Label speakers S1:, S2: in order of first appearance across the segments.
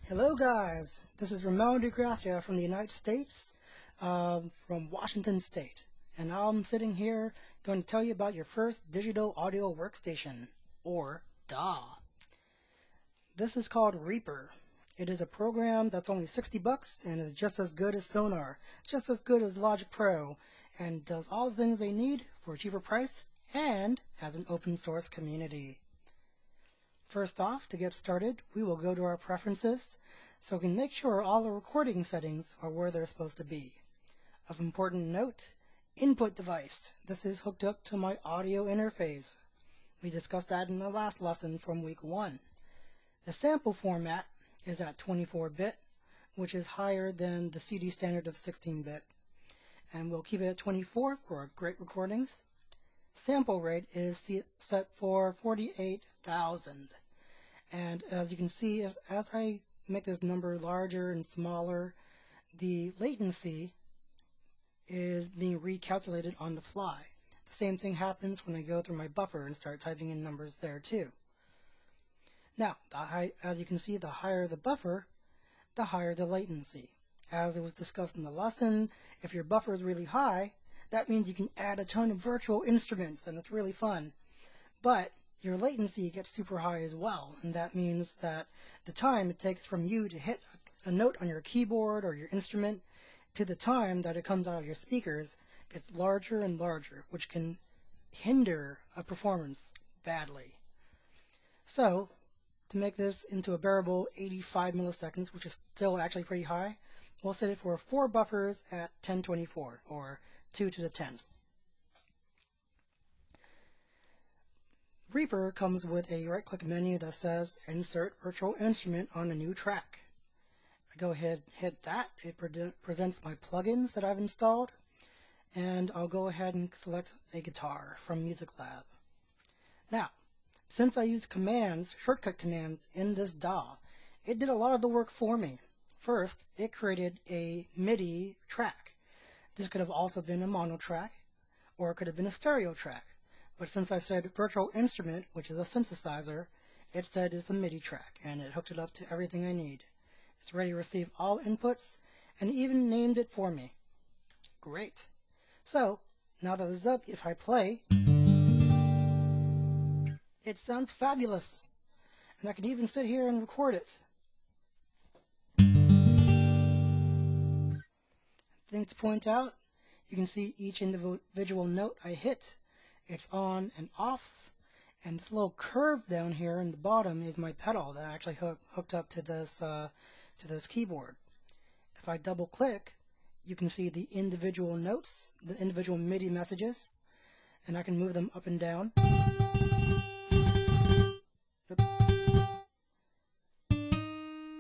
S1: Hello guys, this is Ramon DeGracia from the United States, from Washington State, and I'm sitting here going to tell you about your first digital audio workstation, or DAW. This is called Reaper. It is a program that's only 60 bucks and is just as good as Sonar, just as good as Logic Pro, and does all the things they need for a cheaper price, and has an open source community. First off, to get started, we will go to our preferences so we can make sure all the recording settings are where they're supposed to be. Of important note, input device. This is hooked up to my audio interface. We discussed that in the last lesson from week 1. The sample format is at 24-bit, which is higher than the CD standard of 16-bit. And we'll keep it at 24 for great recordings. Sample rate is set for 48,000. And as you can see, as I make this number larger and smaller, the latency is being recalculated on the fly. The same thing happens when I go through my buffer and start typing in numbers there too. Now, as you can see, the higher the buffer, the higher the latency. As it was discussed in the lesson, if your buffer is really high, that means you can add a ton of virtual instruments, and it's really fun. But your latency gets super high as well, and that means that the time it takes from you to hit a note on your keyboard or your instrument to the time that it comes out of your speakers gets larger and larger, which can hinder a performance badly. So, to make this into a bearable 85 milliseconds, which is still actually pretty high, we'll set it for 4 buffers at 1024, or 2 to the 10th. Reaper comes with a right-click menu that says Insert Virtual Instrument on a new track. I go ahead and hit that. It presents my plugins that I've installed, and I'll go ahead and select a guitar from Music Lab. Now, since I used commands, shortcut commands in this DAW, it did a lot of the work for me. First, it created a MIDI track. This could have also been a mono track, or it could have been a stereo track. But since I said virtual instrument, which is a synthesizer, it said it's a MIDI track, and it hooked it up to everything I need. It's ready to receive all inputs, and even named it for me. Great. So, now that it's up, if I play, it sounds fabulous. And I can even sit here and record it. Things to point out, you can see each individual note I hit. It's on and off, and this little curve down here in the bottom is my pedal that I actually hooked up to this keyboard. If I double click, you can see the individual notes, the individual MIDI messages, and I can move them up and down. Oops.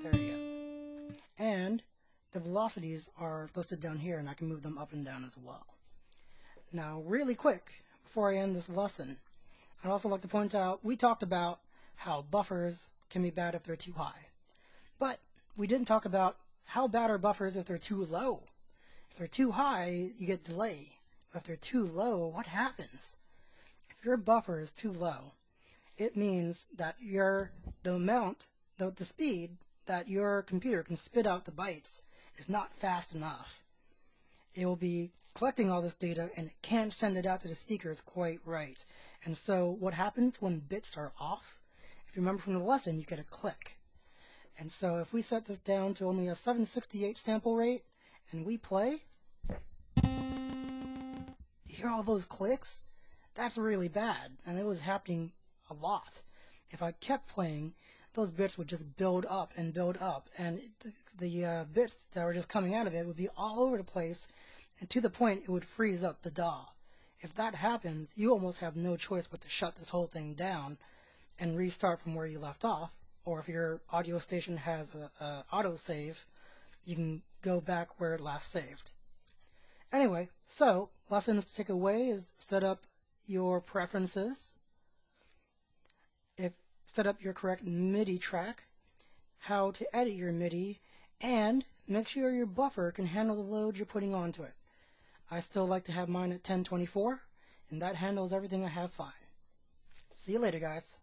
S1: There you go. And the velocities are listed down here, and I can move them up and down as well. Now, really quick, before I end this lesson, I'd also like to point out, we talked about how buffers can be bad if they're too high. But we didn't talk about how bad are buffers if they're too low. If they're too high, you get delay. But if they're too low, what happens? If your buffer is too low, it means that the speed that your computer can spit out the bytes is not fast enough. It will be collecting all this data, and it can't send it out to the speakers quite right. And so what happens when bits are off? If you remember from the lesson, you get a click. And so if we set this down to only a 768 sample rate, and we play, you hear all those clicks? That's really bad, and it was happening a lot. If I kept playing, those bits would just build up, and the bits that were just coming out of it would be all over the place, and to the point it would freeze up the DAW. If that happens, you almost have no choice but to shut this whole thing down and restart from where you left off. Or if your audio station has a autosave, you can go back where it last saved. Anyway, so lessons to take away is set up your preferences, set up your correct MIDI track, how to edit your MIDI, and make sure your buffer can handle the load you're putting onto it. I still like to have mine at 1024, and that handles everything I have fine. See you later, guys.